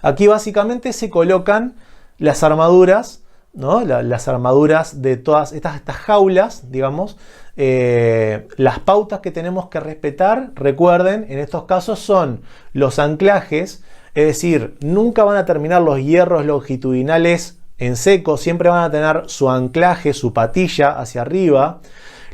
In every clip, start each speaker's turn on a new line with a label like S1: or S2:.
S1: Aquí básicamente se colocan las armaduras, ¿no? Las armaduras de todas estas jaulas, digamos. Las pautas que tenemos que respetar, recuerden, en estos casos son los anclajes, es decir, nunca van a terminar los hierros longitudinales en seco, siempre van a tener su anclaje, su patilla hacia arriba.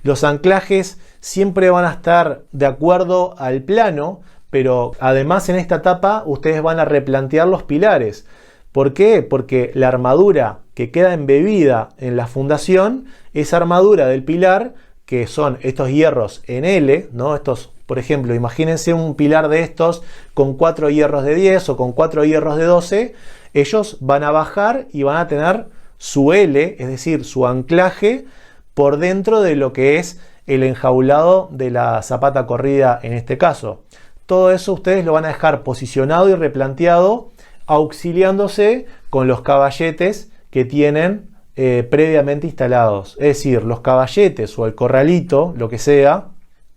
S1: Los anclajes siempre van a estar de acuerdo al plano, pero además en esta etapa ustedes van a replantear los pilares. ¿Por qué? Porque la armadura que queda embebida en la fundación, esa armadura del pilar, que son estos hierros en L, ¿no? Estos, por ejemplo, imagínense un pilar de estos con 4 hierros de 10 o con 4 hierros de 12, ellos van a bajar y van a tener su L, es decir, su anclaje por dentro de lo que es el enjaulado de la zapata corrida en este caso. Todo eso ustedes lo van a dejar posicionado y replanteado, auxiliándose con los caballetes que tienen previamente instalados. Es decir, los caballetes o el corralito, lo que sea.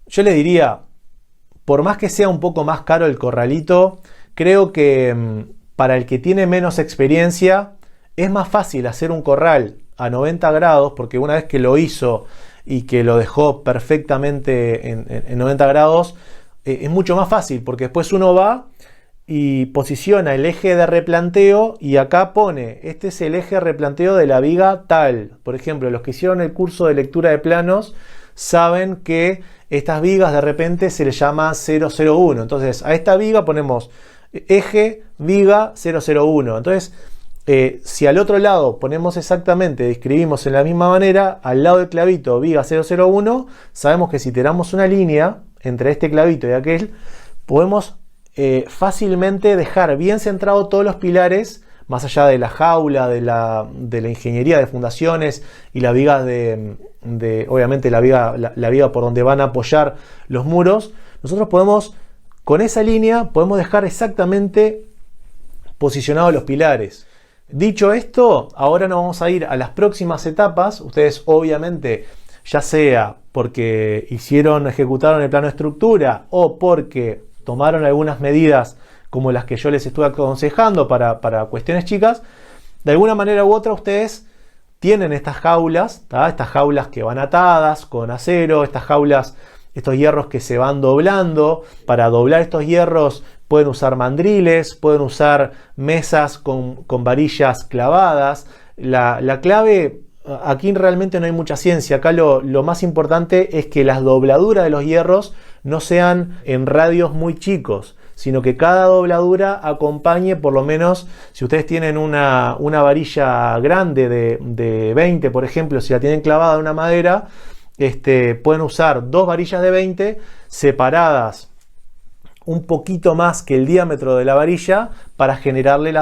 S1: Yo les diría, por más que sea un poco más caro el corralito, creo que para el que tiene menos experiencia es más fácil hacer un corral a 90 grados, porque una vez que lo hizo y que lo dejó perfectamente en 90 grados, es mucho más fácil, porque después uno va y posiciona el eje de replanteo y acá pone, este es el eje de replanteo de la viga tal. Por ejemplo, los que hicieron el curso de lectura de planos saben que estas vigas de repente se les llama 001. Entonces a esta viga ponemos eje viga 001. Entonces si al otro lado ponemos exactamente, escribimos en la misma manera, al lado del clavito viga 001, sabemos que si tiramos una línea entre este clavito y aquel, podemos fácilmente dejar bien centrado todos los pilares, más allá de la jaula, de la ingeniería de fundaciones y la viga obviamente la viga por donde van a apoyar los muros. Nosotros podemos, con esa línea, podemos dejar exactamente posicionados los pilares. Dicho esto, ahora nos vamos a ir a las próximas etapas. Ustedes obviamente, ya sea porque ejecutaron el plano de estructura o porque tomaron algunas medidas como las que yo les estuve aconsejando para cuestiones chicas, de alguna manera u otra ustedes tienen estas jaulas, ¿tá? Estas jaulas que van atadas con acero, estas jaulas, estos hierros que se van doblando. Para doblar estos hierros pueden usar mandriles, pueden usar mesas con varillas clavadas. La clave, aquí realmente no hay mucha ciencia. Acá lo más importante es que las dobladuras de los hierros no sean en radios muy chicos, sino que cada dobladura acompañe, por lo menos, si ustedes tienen una varilla grande de 20, por ejemplo, si la tienen clavada en una madera, pueden usar 2 varillas de 20 separadas un poquito más que el diámetro de la varilla para generarle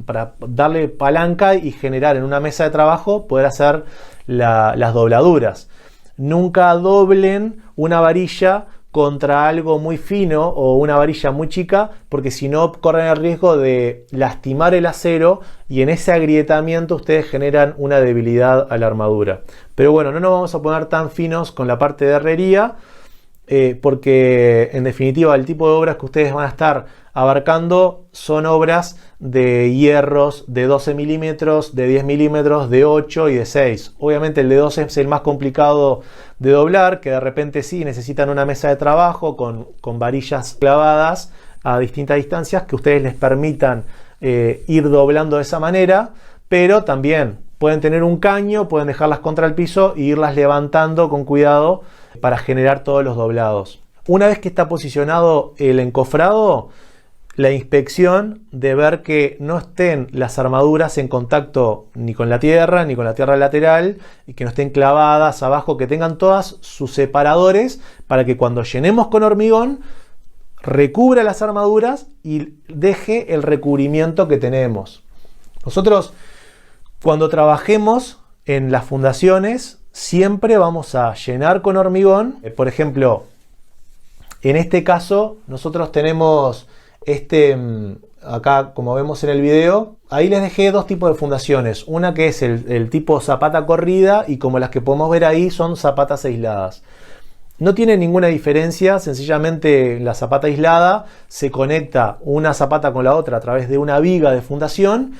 S1: para darle palanca y generar en una mesa de trabajo, poder hacer las dobladuras. Nunca doblen una varilla contra algo muy fino o una varilla muy chica, porque si no corren el riesgo de lastimar el acero y en ese agrietamiento ustedes generan una debilidad a la armadura. Pero bueno, no nos vamos a poner tan finos con la parte de herrería, porque en definitiva el tipo de obras que ustedes van a estar abarcando son obras de hierros de 12 milímetros, de 10 milímetros, de 8 y de 6. Obviamente el de 12 es el más complicado de doblar, que de repente sí necesitan una mesa de trabajo con varillas clavadas a distintas distancias que ustedes les permitan ir doblando de esa manera, pero también pueden tener un caño, pueden dejarlas contra el piso e irlas levantando con cuidado para generar todos los doblados. Una vez que está posicionado el encofrado, la inspección de ver que no estén las armaduras en contacto ni con la tierra lateral, y que no estén clavadas abajo, que tengan todas sus separadores para que cuando llenemos con hormigón recubra las armaduras y deje el recubrimiento que tenemos. Nosotros, cuando trabajemos en las fundaciones, siempre vamos a llenar con hormigón. Por ejemplo, en este caso nosotros tenemos acá, como vemos en el video, ahí les dejé 2 tipos de fundaciones. Una que es el tipo zapata corrida, y como las que podemos ver ahí son zapatas aisladas. No tiene ninguna diferencia, sencillamente la zapata aislada se conecta una zapata con la otra a través de una viga de fundación,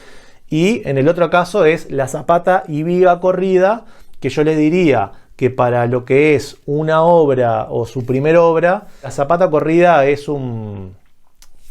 S1: y en el otro caso es la zapata y viga corrida, que yo le diría que para lo que es una obra o su primera obra, la zapata corrida es un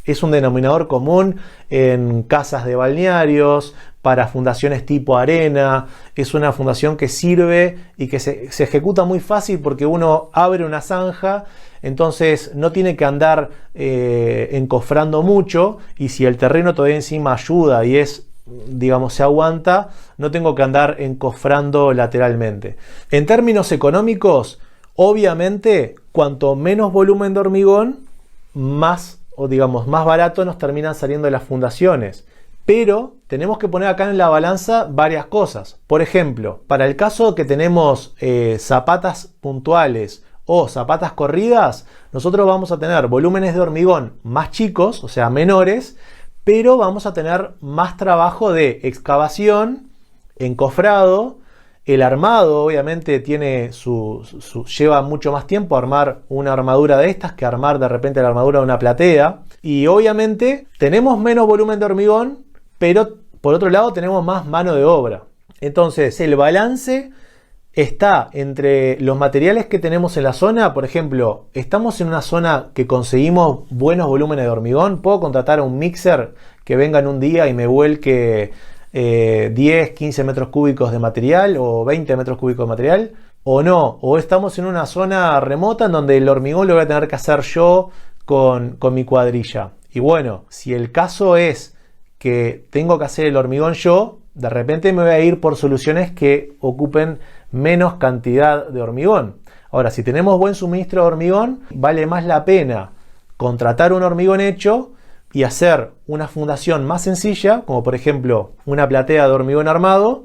S1: denominador común en casas de balnearios, para fundaciones tipo arena. Es una fundación que sirve y que se ejecuta muy fácil porque uno abre una zanja, entonces no tiene que andar encofrando mucho, y si el terreno todavía encima ayuda y digamos, se aguanta, no tengo que andar encofrando lateralmente. En términos económicos, obviamente, cuanto menos volumen de hormigón, más barato nos terminan saliendo las fundaciones. Pero tenemos que poner acá en la balanza varias cosas. Por ejemplo, para el caso que tenemos zapatas puntuales o zapatas corridas, nosotros vamos a tener volúmenes de hormigón más chicos, o sea, menores, pero vamos a tener más trabajo de excavación, encofrado. El armado obviamente lleva mucho más tiempo armar una armadura de estas que armar de repente la armadura de una platea. Y obviamente tenemos menos volumen de hormigón, pero por otro lado tenemos más mano de obra. Entonces el balance está entre los materiales que tenemos en la zona. Por ejemplo, estamos en una zona que conseguimos buenos volúmenes de hormigón. Puedo contratar a un mixer que venga en un día y me vuelque 10, 15 metros cúbicos de material o 20 metros cúbicos de material, o no. O estamos en una zona remota en donde el hormigón lo voy a tener que hacer yo con mi cuadrilla. Y bueno, si el caso es que tengo que hacer el hormigón yo, de repente me voy a ir por soluciones que ocupen menos cantidad de hormigón. Ahora, si tenemos buen suministro de hormigón, vale más la pena contratar un hormigón hecho y hacer una fundación más sencilla, como por ejemplo una platea de hormigón armado,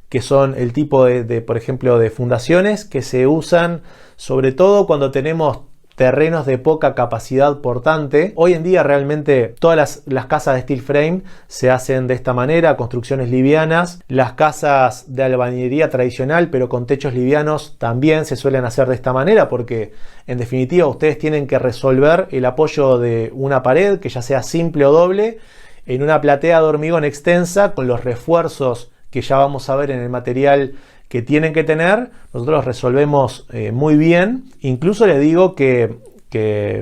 S1: que son el tipo por ejemplo, de fundaciones que se usan sobre todo cuando tenemos terrenos de poca capacidad portante. Hoy en día realmente todas las casas de steel frame se hacen de esta manera, construcciones livianas. Las casas de albañilería tradicional pero con techos livianos también se suelen hacer de esta manera, porque en definitiva ustedes tienen que resolver el apoyo de una pared, que ya sea simple o doble, en una platea de hormigón extensa con los refuerzos que ya vamos a ver en el material que tienen que tener. Nosotros los resolvemos muy bien. Incluso les digo que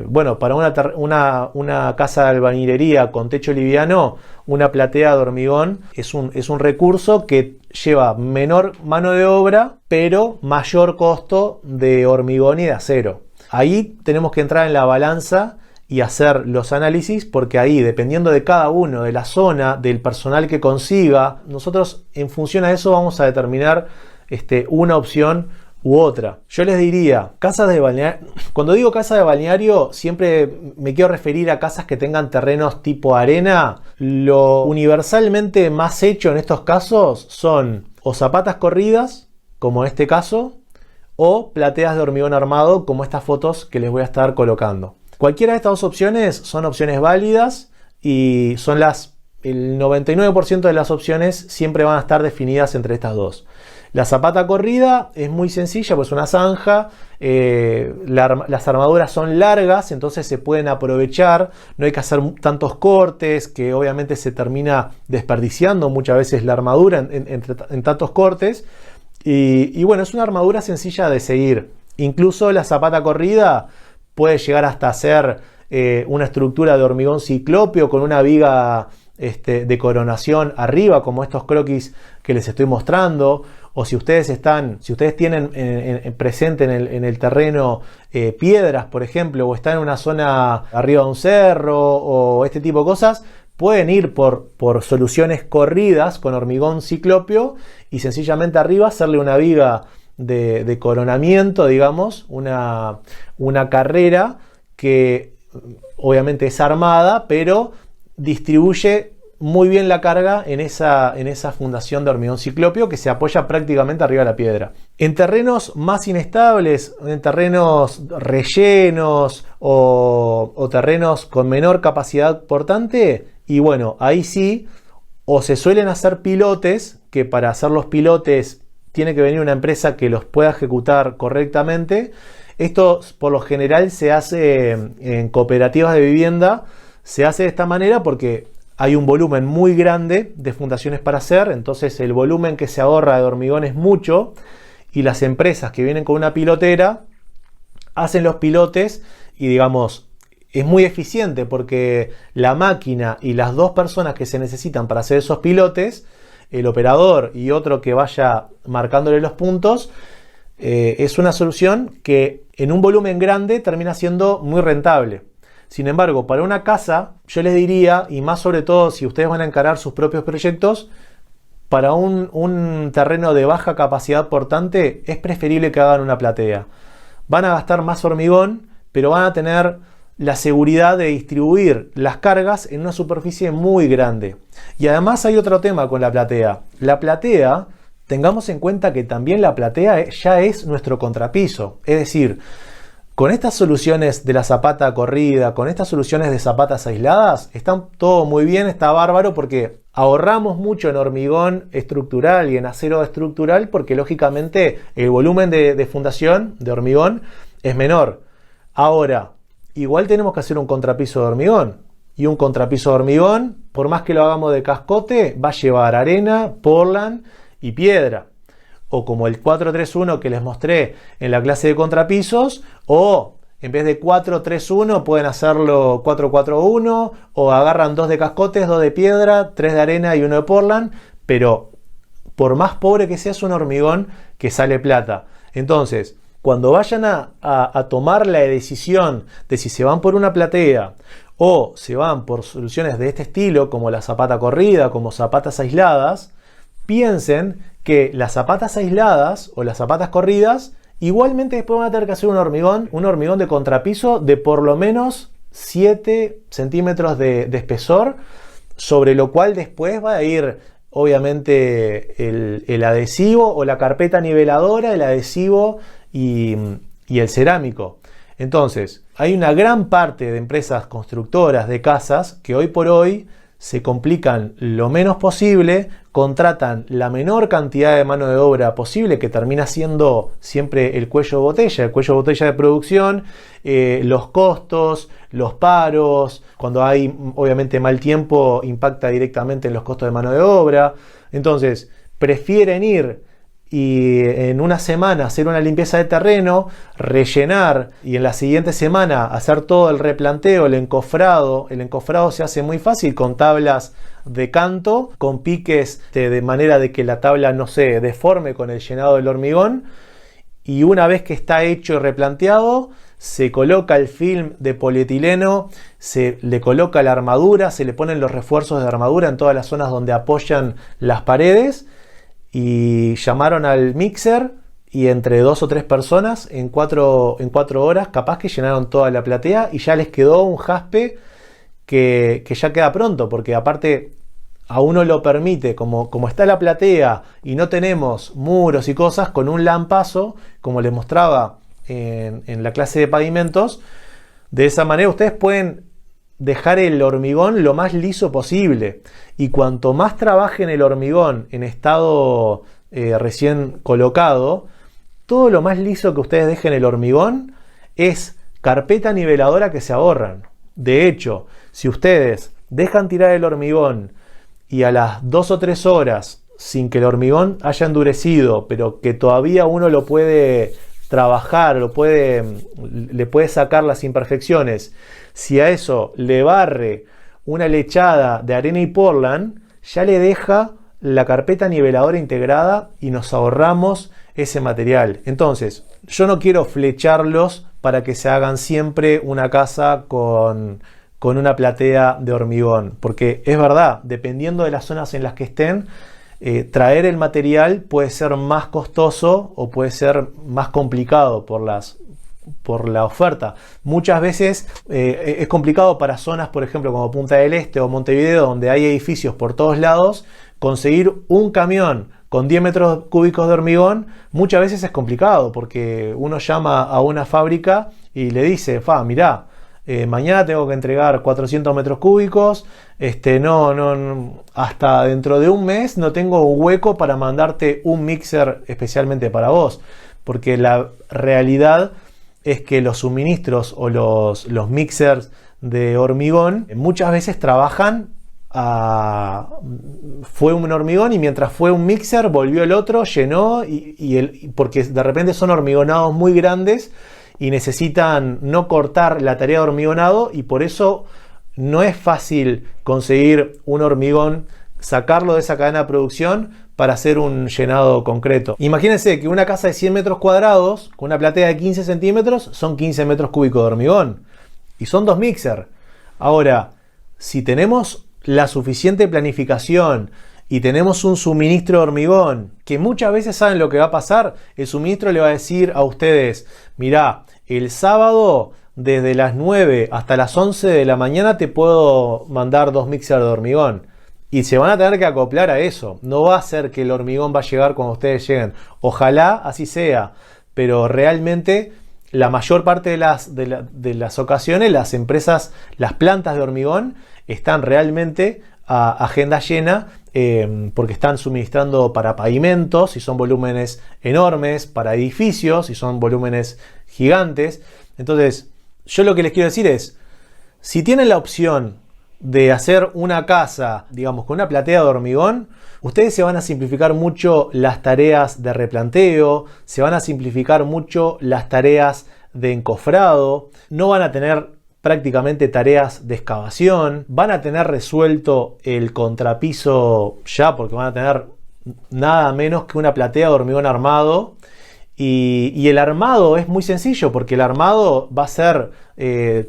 S1: bueno, para una casa de albañilería con techo liviano, una platea de hormigón es un recurso que lleva menor mano de obra, pero mayor costo de hormigón y de acero. Ahí tenemos que entrar en la balanza y hacer los análisis, porque ahí, dependiendo de cada uno, de la zona, del personal que consiga, nosotros en función a eso vamos a determinar una opción u otra. Yo les diría, casas de balneario. Cuando digo casa de balneario, siempre me quiero referir a casas que tengan terrenos tipo arena. Lo universalmente más hecho en estos casos son o zapatas corridas, como en este caso, o plateas de hormigón armado, como estas fotos que les voy a estar colocando. Cualquiera de estas dos opciones son opciones válidas, y son el 99% de las opciones siempre van a estar definidas entre estas dos. La zapata corrida es muy sencilla, pues una zanja, las armaduras son largas, entonces se pueden aprovechar, no hay que hacer tantos cortes, que obviamente se termina desperdiciando muchas veces la armadura en tantos cortes, y bueno, es una armadura sencilla de seguir. Incluso la zapata corrida puede llegar hasta ser una estructura de hormigón ciclópeo con una viga de coronación arriba, como estos croquis que les estoy mostrando. O si ustedes tienen presente en el terreno piedras, por ejemplo, o están en una zona arriba de un cerro o este tipo de cosas, pueden ir por soluciones corridas con hormigón ciclópeo y sencillamente arriba hacerle una viga de coronamiento, digamos, una carrera que obviamente es armada, pero distribuye muy bien la carga en esa fundación de hormigón ciclópeo que se apoya prácticamente arriba de la piedra. En terrenos más inestables, en terrenos rellenos o terrenos con menor capacidad portante, y bueno, ahí sí, o se suelen hacer pilotes, que para hacer los pilotes tiene que venir una empresa que los pueda ejecutar correctamente. Esto por lo general se hace en cooperativas de vivienda, se hace de esta manera porque hay un volumen muy grande de fundaciones para hacer, entonces el volumen que se ahorra de hormigón es mucho y las empresas que vienen con una pilotera hacen los pilotes y digamos es muy eficiente porque la máquina y las dos personas que se necesitan para hacer esos pilotes, el operador y otro que vaya marcándole los puntos, es una solución que en un volumen grande termina siendo muy rentable. Sin embargo, para una casa, yo les diría, y más sobre todo si ustedes van a encarar sus propios proyectos, para un terreno de baja capacidad portante, es preferible que hagan una platea. Van a gastar más hormigón, pero van a tener la seguridad de distribuir las cargas en una superficie muy grande. Y además hay otro tema con la platea. La platea, tengamos en cuenta que también la platea ya es nuestro contrapiso. Es decir, con estas soluciones de la zapata corrida, con estas soluciones de zapatas aisladas, está todo muy bien, está bárbaro porque ahorramos mucho en hormigón estructural y en acero estructural porque lógicamente el volumen de fundación de hormigón es menor. Ahora, igual tenemos que hacer un contrapiso de hormigón. Y un contrapiso de hormigón, por más que lo hagamos de cascote, va a llevar arena, portland y piedra. O como el 4-3-1 que les mostré en la clase de contrapisos, o en vez de 4-3-1 pueden hacerlo 4-4-1, o agarran 2 de cascotes, 2 de piedra, 3 de arena y 1 de portland, pero por más pobre que sea es un hormigón que sale plata. Entonces, cuando vayan a tomar la decisión de si se van por una platea o se van por soluciones de este estilo, como la zapata corrida, como zapatas aisladas, piensen que las zapatas aisladas o las zapatas corridas igualmente después van a tener que hacer un hormigón de contrapiso de por lo menos 7 centímetros de espesor, sobre lo cual después va a ir obviamente el adhesivo o la carpeta niveladora, el adhesivo y el cerámico. Entonces, hay una gran parte de empresas constructoras de casas que hoy por hoy se complican lo menos posible, contratan la menor cantidad de mano de obra posible, que termina siendo siempre el cuello de botella de producción, los costos, los paros, cuando hay obviamente mal tiempo impacta directamente en los costos de mano de obra. Entonces, prefieren ir y en una semana hacer una limpieza de terreno, rellenar y en la siguiente semana hacer todo el replanteo, el encofrado. El encofrado se hace muy fácil con tablas de canto, con piques de manera de que la tabla no se deforme con el llenado del hormigón. Y una vez que está hecho y replanteado, se coloca el film de polietileno, se le coloca la armadura, se le ponen los refuerzos de armadura en todas las zonas donde apoyan las paredes. Y llamaron al mixer y entre 2 o 3 personas en 4 horas capaz que llenaron toda la platea y ya les quedó un jaspe que ya queda pronto, porque aparte a uno lo permite, como está la platea y no tenemos muros y cosas, con un lampazo, como les mostraba en la clase de pavimentos, de esa manera ustedes pueden dejar el hormigón lo más liso posible, y cuanto más trabajen el hormigón en estado recién colocado, todo lo más liso que ustedes dejen el hormigón es carpeta niveladora que se ahorran. De hecho, si ustedes dejan tirar el hormigón y a las 2 o 3 horas, sin que el hormigón haya endurecido, pero que todavía uno lo puede trabajar, le puede sacar las imperfecciones, si a eso le barre una lechada de arena y portland, ya le deja la carpeta niveladora integrada y nos ahorramos ese material. Entonces, yo no quiero flecharlos para que se hagan siempre una casa con una platea de hormigón, porque es verdad, dependiendo de las zonas en las que estén, traer el material puede ser más costoso o puede ser más complicado por la oferta. Muchas veces es complicado para zonas, por ejemplo, como Punta del Este o Montevideo, donde hay edificios por todos lados, conseguir un camión con 10 metros cúbicos de hormigón, muchas veces es complicado, porque uno llama a una fábrica y le dice, mirá, mañana tengo que entregar 400 metros cúbicos, hasta dentro de un mes no tengo un hueco para mandarte un mixer especialmente para vos, porque la realidad es que los suministros o los mixers de hormigón muchas veces trabajan fue un hormigón y mientras fue un mixer volvió el otro, llenó porque de repente son hormigonados muy grandes y necesitan no cortar la tarea de hormigonado y por eso no es fácil conseguir un hormigón, sacarlo de esa cadena de producción para hacer un llenado concreto. Imagínense que una casa de 100 metros cuadrados con una platea de 15 centímetros son 15 metros cúbicos de hormigón y son 2 mixer. Ahora, si tenemos la suficiente planificación y tenemos un suministro de hormigón, que muchas veces saben lo que va a pasar, el suministro le va a decir a ustedes, mirá, el sábado desde las 9 hasta las 11 de la mañana te puedo mandar 2 mixers de hormigón. Y se van a tener que acoplar a eso. No va a ser que el hormigón va a llegar cuando ustedes lleguen. Ojalá así sea, pero realmente la mayor parte de las ocasiones las empresas, las plantas de hormigón están realmente a agenda llena porque están suministrando para pavimentos si son volúmenes enormes, para edificios si son volúmenes gigantes. Entonces, yo lo que les quiero decir es, si tienen la opción de hacer una casa, digamos, con una platea de hormigón, ustedes se van a simplificar mucho las tareas de replanteo, se van a simplificar mucho las tareas de encofrado, no van a tener prácticamente tareas de excavación, van a tener resuelto el contrapiso ya porque van a tener nada menos que una platea de hormigón armado y el armado es muy sencillo porque el armado va a ser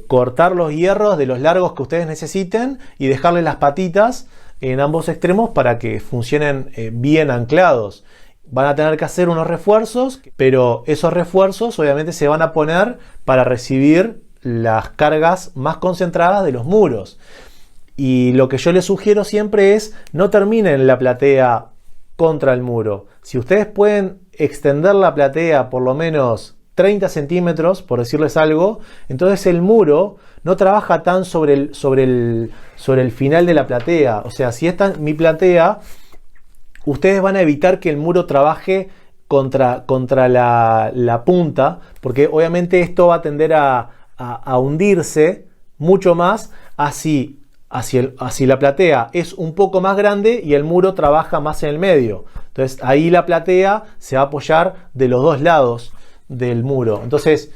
S1: cortar los hierros de los largos que ustedes necesiten y dejarle las patitas en ambos extremos para que funcionen bien anclados. Van a tener que hacer unos refuerzos, pero esos refuerzos obviamente se van a poner para recibir las cargas más concentradas de los muros. Y lo que yo les sugiero siempre es no terminen la platea contra el muro. Si ustedes pueden extender la platea por lo menos 30 centímetros, por decirles algo, entonces el muro no trabaja tan sobre el final de la platea. O sea, si esta es mi platea, ustedes van a evitar que el muro trabaje contra la punta, porque obviamente esto va a tender a hundirse mucho más así la platea es un poco más grande y el muro trabaja más en el medio. Entonces ahí la platea se va a apoyar de los dos lados del muro. Entonces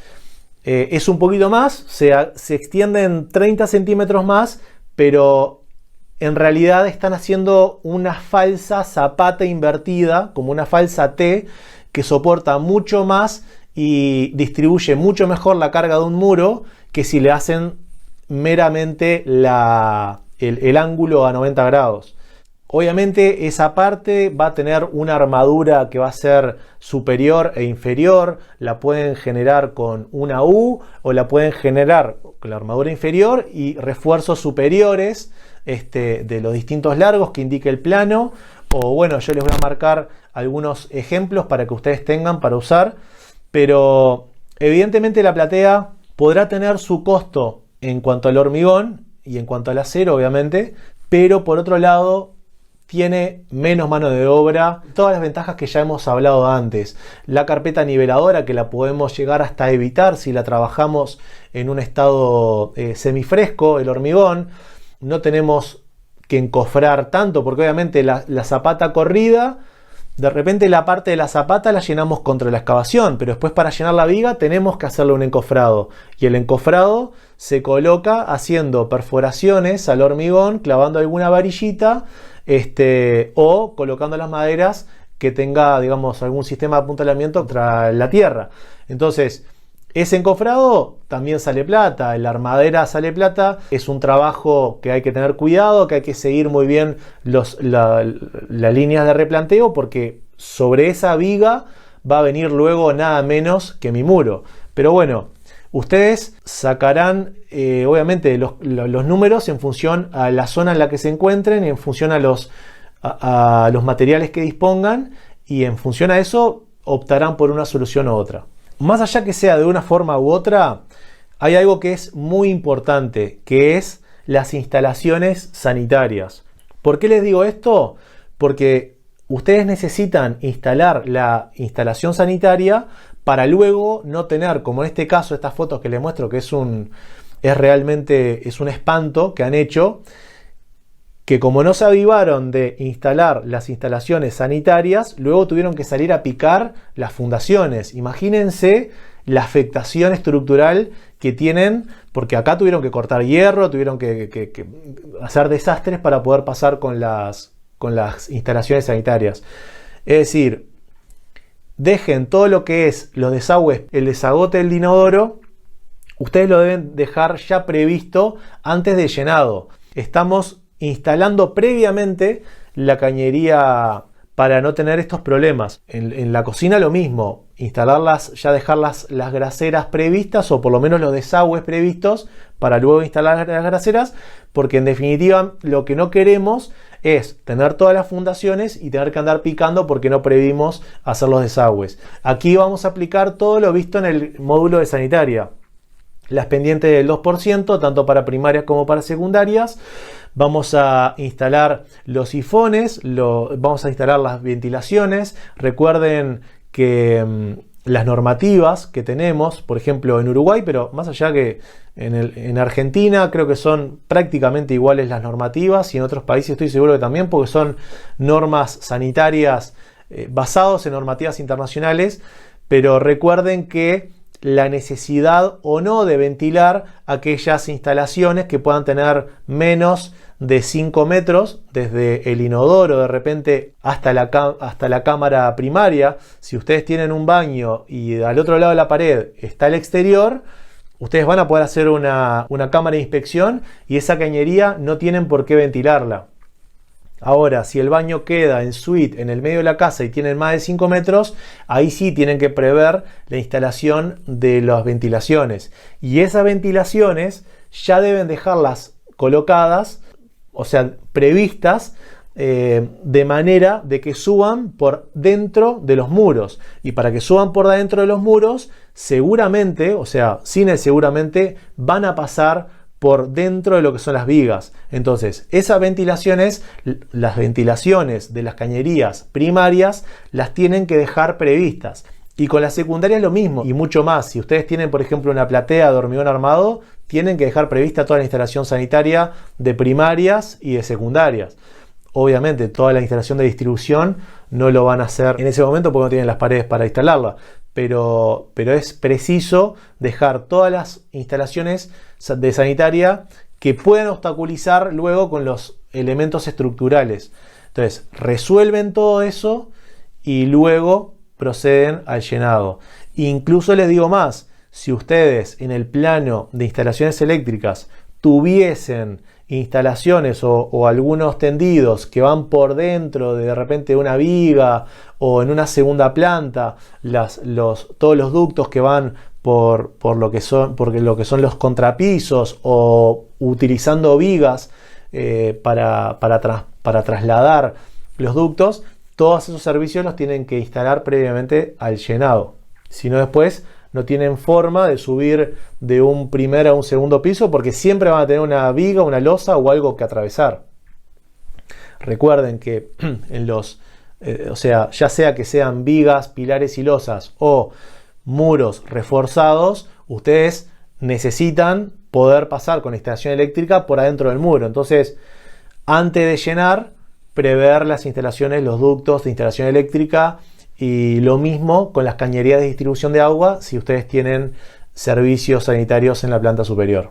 S1: es un poquito más, se extienden 30 centímetros más, pero en realidad están haciendo una falsa zapata invertida, como una falsa T, que soporta mucho más y distribuye mucho mejor la carga de un muro que si le hacen meramente el ángulo a 90 grados. Obviamente esa parte va a tener una armadura que va a ser superior e inferior, la pueden generar con una U o la pueden generar con la armadura inferior y refuerzos superiores de los distintos largos que indique el plano, o bueno, yo les voy a marcar algunos ejemplos para que ustedes tengan para usar, pero evidentemente la platea podrá tener su costo en cuanto al hormigón y en cuanto al acero, obviamente, pero por otro lado tiene menos mano de obra, todas las ventajas que ya hemos hablado antes. La carpeta niveladora que la podemos llegar hasta evitar si la trabajamos en un estado semifresco, el hormigón. No tenemos que encofrar tanto porque obviamente la zapata corrida, de repente la parte de la zapata la llenamos contra la excavación, pero después para llenar la viga tenemos que hacerle un encofrado. Y el encofrado se coloca haciendo perforaciones al hormigón, clavando alguna varillita, o colocando las maderas que tenga, digamos, algún sistema de apuntalamiento contra la tierra. Entonces, ese encofrado también sale plata, la armadera sale plata, es un trabajo que hay que tener cuidado, que hay que seguir muy bien las líneas de replanteo, porque sobre esa viga va a venir luego nada menos que mi muro. Pero bueno, ustedes sacarán obviamente los números en función a la zona en la que se encuentren, en función a los materiales que dispongan, y en función a eso optarán por una solución u otra. Más allá que sea de una forma u otra, hay algo que es muy importante, que es las instalaciones sanitarias. ¿Por qué les digo esto? Porque ustedes necesitan instalar la instalación sanitaria para luego no tener, como en este caso, estas fotos que les muestro, que realmente un espanto que han hecho, que como no se avivaron de instalar las instalaciones sanitarias, luego tuvieron que salir a picar las fundaciones. Imagínense la afectación estructural que tienen, porque acá tuvieron que cortar hierro, tuvieron que hacer desastres para poder pasar con las instalaciones sanitarias. Es decir, dejen todo lo que es los desagües, el desagote del inodoro, ustedes lo deben dejar ya previsto antes de llenado. Estamos instalando previamente la cañería para no tener estos problemas. En la cocina lo mismo, instalarlas, ya dejar las graseras previstas, o por lo menos los desagües previstos para luego instalar las graseras, porque en definitiva lo que no queremos es tener todas las fundaciones y tener que andar picando porque no previmos hacer los desagües. Aquí vamos a aplicar todo lo visto en el módulo de sanitaria. Las pendientes del 2%, tanto para primarias como para secundarias. Vamos a instalar los sifones, vamos a instalar las ventilaciones. Recuerden que las normativas que tenemos, por ejemplo en Uruguay, pero más allá que en Argentina creo que son prácticamente iguales las normativas, y en otros países estoy seguro que también, porque son normas sanitarias basados en normativas internacionales, pero recuerden que la necesidad o no de ventilar aquellas instalaciones que puedan tener menos de 5 metros, desde el inodoro de repente hasta la cámara primaria. Si ustedes tienen un baño y al otro lado de la pared está el exterior, ustedes van a poder hacer una cámara de inspección y esa cañería no tienen por qué ventilarla. Ahora, si el baño queda en suite en el medio de la casa y tienen más de 5 metros, ahí sí tienen que prever la instalación de las ventilaciones. Y esas ventilaciones ya deben dejarlas colocadas, o sea, previstas, de manera de que suban por dentro de los muros. Y para que suban por dentro de los muros, seguramente, o sea, sin el seguramente, van a pasar por dentro de lo que son las vigas. Entonces, esas ventilaciones, las ventilaciones de las cañerías primarias, las tienen que dejar previstas. Y con las secundarias lo mismo, y mucho más. Si ustedes tienen, por ejemplo, una platea de hormigón armado, tienen que dejar prevista toda la instalación sanitaria de primarias y de secundarias. Obviamente, toda la instalación de distribución no lo van a hacer en ese momento porque no tienen las paredes para instalarla. Pero es preciso dejar todas las instalaciones de sanitaria que puedan obstaculizar luego con los elementos estructurales. Entonces, resuelven todo eso y luego proceden al llenado. Incluso les digo más, si ustedes en el plano de instalaciones eléctricas tuviesen instalaciones o algunos tendidos que van por dentro de repente una viga o en una segunda planta, todos los ductos que van por lo que son los contrapisos, o utilizando vigas para trasladar los ductos, todos esos servicios los tienen que instalar previamente al llenado. Si no, después no tienen forma de subir de un primer a un segundo piso, porque siempre van a tener una viga, una losa o algo que atravesar. Recuerden que o sea, ya sea que sean vigas, pilares y losas o muros reforzados, ustedes necesitan poder pasar con instalación eléctrica por adentro del muro. Entonces, antes de llenar, prever las instalaciones, los ductos de instalación eléctrica. Y lo mismo con las cañerías de distribución de agua si ustedes tienen servicios sanitarios en la planta superior.